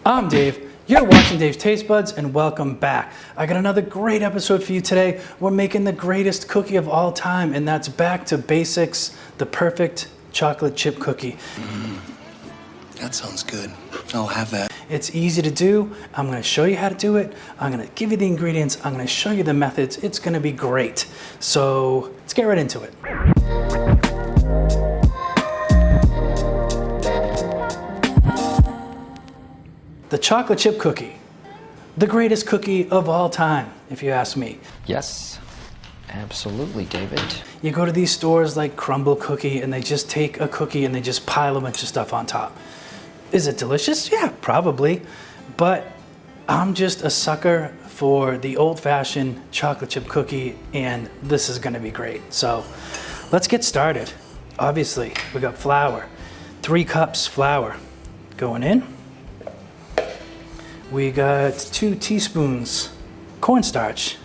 I'm Dave. You're watching Dave's Taste Buds, and welcome back. I got another great episode for you today. We're making the greatest cookie of all time, and that's back to basics, the perfect chocolate chip cookie. That sounds good. I'll have that. It's easy to do. I'm gonna show you how to do it. I'm gonna give you the ingredients. I'm gonna show you the methods. It's gonna be great. So let's get right into it. The chocolate chip cookie, the greatest cookie of all time, if you ask me. Yes, absolutely, David. You go to these stores like Crumble Cookie and they just take a cookie and they just pile a bunch of stuff on top. Is it delicious? Yeah, probably. But I'm just a sucker for the old-fashioned chocolate chip cookie, and this is gonna be great. So let's get started. Obviously, we got flour. 3 cups flour going in. We got 2 teaspoons cornstarch.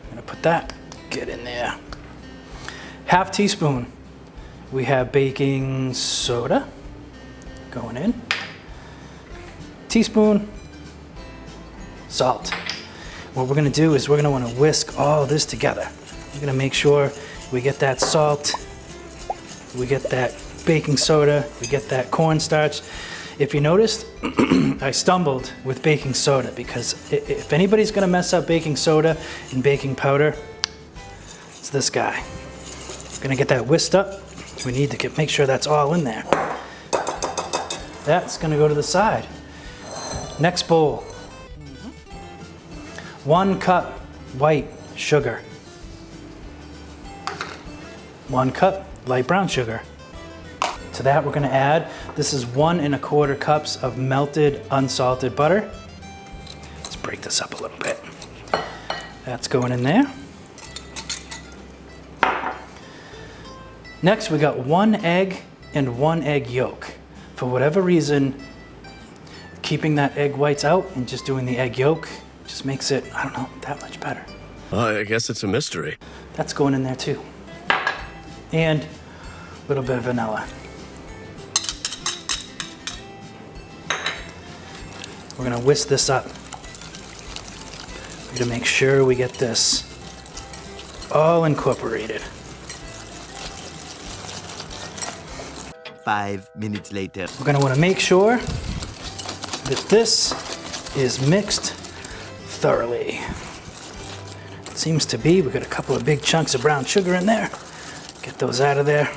I'm gonna put that, get in there. Half teaspoon, we have baking soda going in. Teaspoon salt. What we're gonna do is we're gonna wanna whisk all this together. We're gonna make sure we get that salt, we get that baking soda, we get that cornstarch. If you noticed, I stumbled with baking soda because if anybody's gonna mess up baking soda and baking powder, it's this guy. We're gonna get that whisked up. We need to make sure that's all in there. That's gonna go to the side. Next bowl. 1 cup white sugar. 1 cup light brown sugar. To that we're gonna add, this is 1 1/4 cups of melted unsalted butter. Let's break this up a little bit. That's going in there. Next we got 1 egg and 1 egg yolk. For whatever reason, keeping that egg whites out and just doing the egg yolk just makes it, I don't know, that much better. I guess it's a mystery. That's going in there too. And a little bit of vanilla. We're gonna whisk this up. We're gonna make sure we get this all incorporated. 5 minutes later. We're gonna wanna make sure that this is mixed thoroughly. It seems to be. We got a couple of big chunks of brown sugar in there. Get those out of there.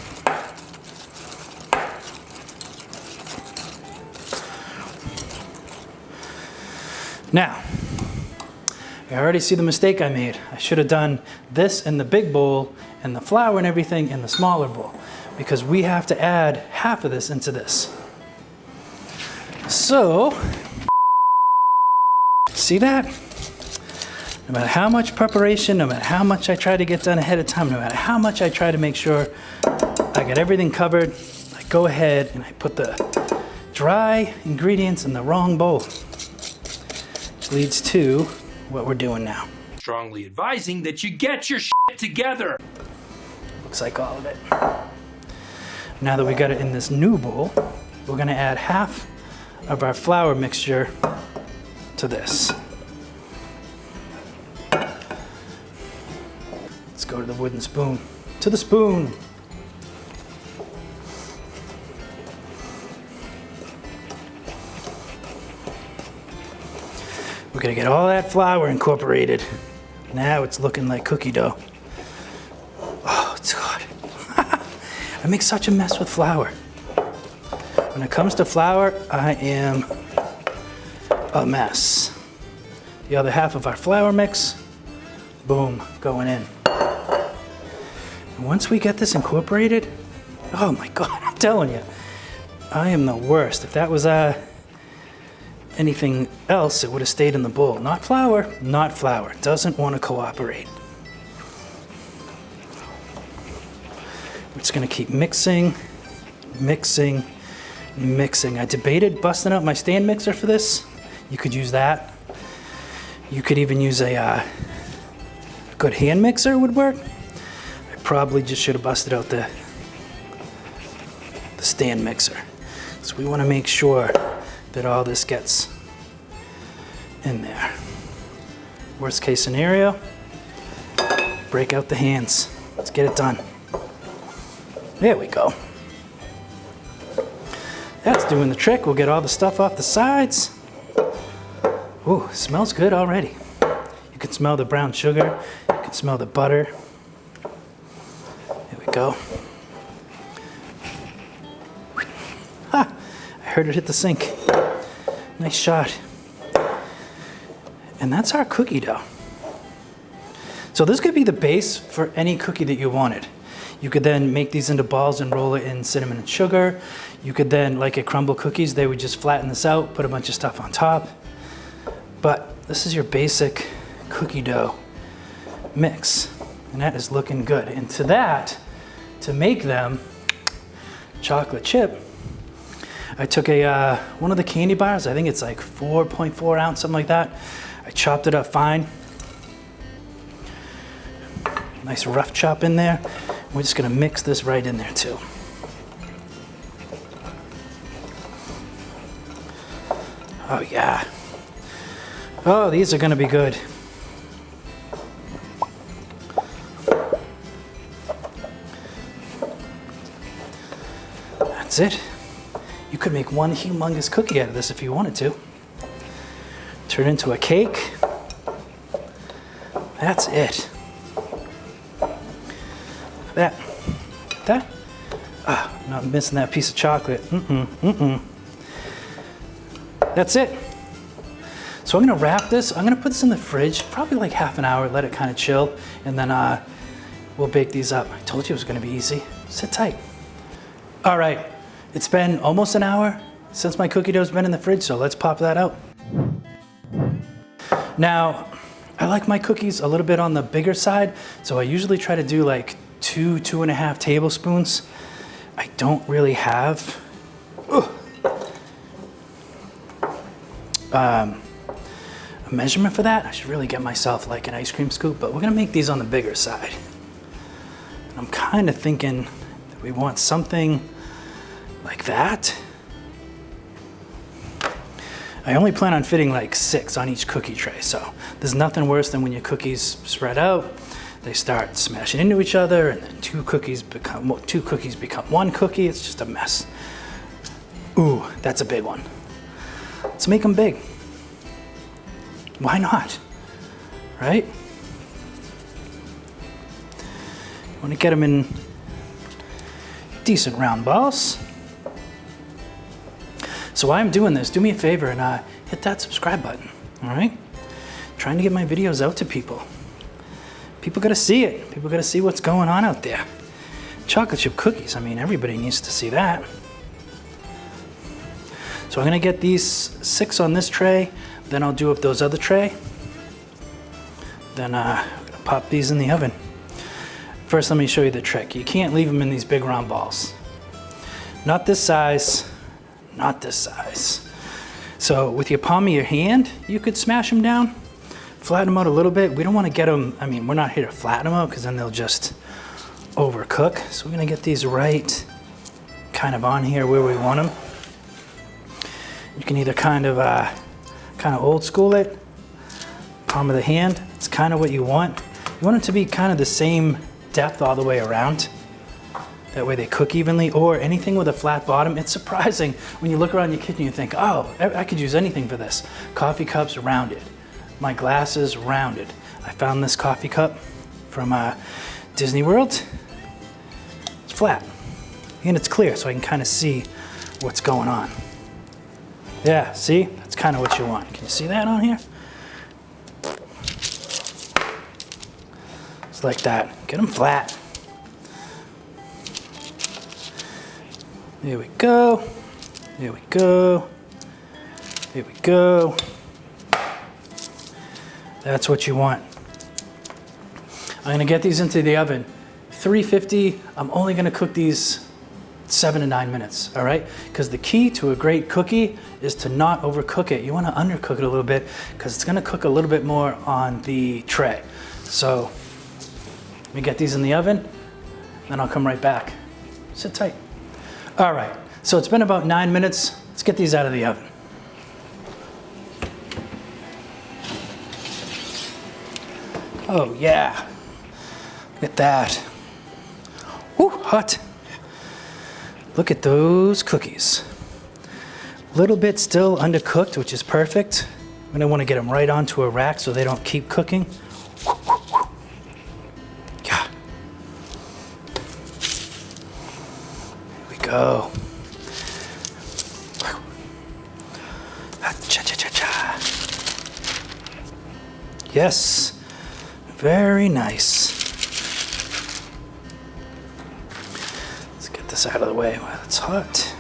Now, I already see the mistake I made. I should have done this in the big bowl and the flour and everything in the smaller bowl, because we have to add half of this into this. So, see that? No matter how much preparation, no matter how much I try to get done ahead of time, no matter how much I try to make sure I got everything covered, I go ahead and I put the dry ingredients in the wrong bowl. Which leads to what we're doing now. Strongly advising that you get your shit together. Looks like all of it. Now that we got it in this new bowl, we're gonna add half of our flour mixture to this. Let's go to the wooden spoon. To the spoon. We're gonna get all that flour incorporated. Now it's looking like cookie dough. Oh, it's hot. I make such a mess with flour. When it comes to flour, I am a mess. The other half of our flour mix, boom, going in. And once we get this incorporated, oh my God, I'm telling you, I am the worst. If that was anything else, it would have stayed in the bowl. Not flour, not flour. Doesn't want to cooperate. We're just gonna keep mixing, mixing, mixing. I debated busting out my stand mixer for this. You could use that. You could even use a good hand mixer would work. I probably just should have busted out the stand mixer. So we want to make sure that all this gets in there. Worst case scenario, break out the hands. Let's get it done. There we go. That's doing the trick. We'll get all the stuff off the sides. Ooh, smells good already. You can smell the brown sugar. You can smell the butter. There we go. Ha! I heard it hit the sink. Nice shot. And that's our cookie dough. So this could be the base for any cookie that you wanted. You could then make these into balls and roll it in cinnamon and sugar. You could then, like at crumble cookies, they would just flatten this out, put a bunch of stuff on top. But this is your basic cookie dough mix. And that is looking good. And to that, to make them chocolate chip, I took one of the candy bars, I think it's like 4.4 ounce, something like that. I chopped it up fine. Nice rough chop in there. We're just gonna mix this right in there too. Oh yeah. Oh, these are gonna be good. That's it. You could make one humongous cookie out of this if you wanted to. Turn it into a cake. That's it. That. Ah, not missing that piece of chocolate. That's it. So I'm gonna wrap this. I'm gonna put this in the fridge, probably like half an hour, let it kind of chill, and then we'll bake these up. I told you it was gonna be easy. Sit tight. All right, it's been almost an hour since my cookie dough's been in the fridge, so let's pop that out. Now, I like my cookies a little bit on the bigger side, so I usually try to do like 2.5 tablespoons. I don't really have a measurement for that. I should really get myself like an ice cream scoop, but we're gonna make these on the bigger side. I'm kind of thinking that we want something like that. I only plan on fitting like 6 on each cookie tray, so there's nothing worse than when your cookies spread out, they start smashing into each other, and then two cookies become one cookie. It's just a mess. Ooh, that's a big one. Let's make them big. Why not? Right? You want to get them in decent round balls. So while I'm doing this, do me a favor and hit that subscribe button, all right? Trying to get my videos out to people. People gotta see it. People gotta see what's going on out there. Chocolate chip cookies, I mean, everybody needs to see that. So I'm gonna get these 6 on this tray, then I'll do up those other tray. Then I'm gonna pop these in the oven. First, let me show you the trick. You can't leave them in these big round balls. Not this size, not this size. So with your palm of your hand, you could smash them down, flatten them out a little bit. We don't want to get them, I mean, we're not here to flatten them out because then they'll just overcook. So we're gonna get these right kind of on here where we want them. You can either kind of old school it, palm of the hand. It's kind of what you want. You want it to be kind of the same depth all the way around. That way they cook evenly, or anything with a flat bottom. It's surprising when you look around your kitchen, you think, oh, I could use anything for this. Coffee cups rounded. My glasses rounded. I found this coffee cup from Disney World. It's flat, and it's clear, so I can kind of see what's going on. Yeah, see? That's kind of what you want. Can you see that on here? It's like that. Get them flat. There we go. There we go. There we go. That's what you want. I'm gonna get these into the oven. 350, I'm only gonna cook these 7 to 9 minutes, all right? Because the key to a great cookie is to not overcook it. You wanna undercook it a little bit because it's gonna cook a little bit more on the tray. So let me get these in the oven, then I'll come right back. Sit tight. All right, so it's been about 9 minutes. Let's get these out of the oven. Oh yeah. Look at that. Woo, hot. Look at those cookies. A little bit still undercooked, which is perfect. I'm gonna wanna get them right onto a rack so they don't keep cooking. Yeah. Here we go. Cha-cha-cha-cha. Yes, very nice. Let's get this out of the way while it's hot.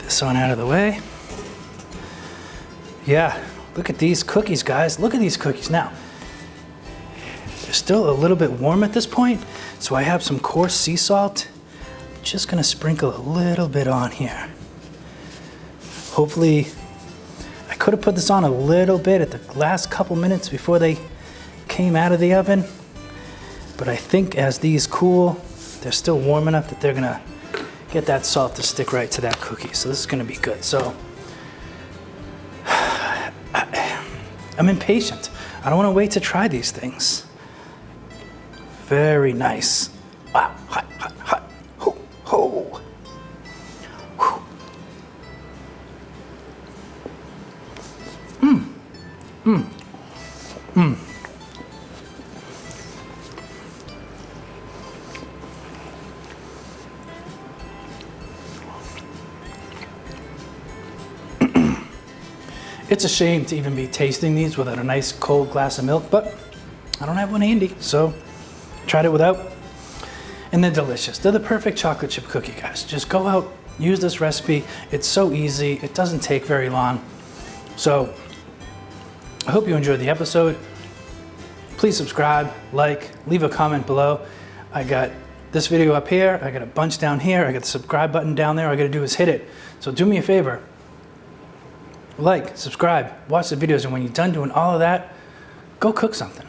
This one out of the way. Yeah, look at these cookies, guys. Look at these cookies. Now, they're still a little bit warm at this point, so I have some coarse sea salt. I'm just gonna sprinkle a little bit on here. Hopefully, I could have put this on a little bit at the last couple minutes before they came out of the oven, but I think as these cool, they're still warm enough that they're gonna get that salt to stick right to that cookie. So this is gonna be good. So, I'm impatient. I don't wanna wait to try these things. Very nice. Wow, hot, hot, hot. Ho, ho. Whew. It's a shame to even be tasting these without a nice cold glass of milk, but I don't have one handy, so tried it without. And they're delicious. They're the perfect chocolate chip cookie, guys. Just go out, use this recipe. It's so easy. It doesn't take very long. So I hope you enjoyed the episode. Please subscribe, like, leave a comment below. I got this video up here. I got a bunch down here. I got the subscribe button down there. All I got to do is hit it. So do me a favor. Like, subscribe, watch the videos, and when you're done doing all of that, go cook something.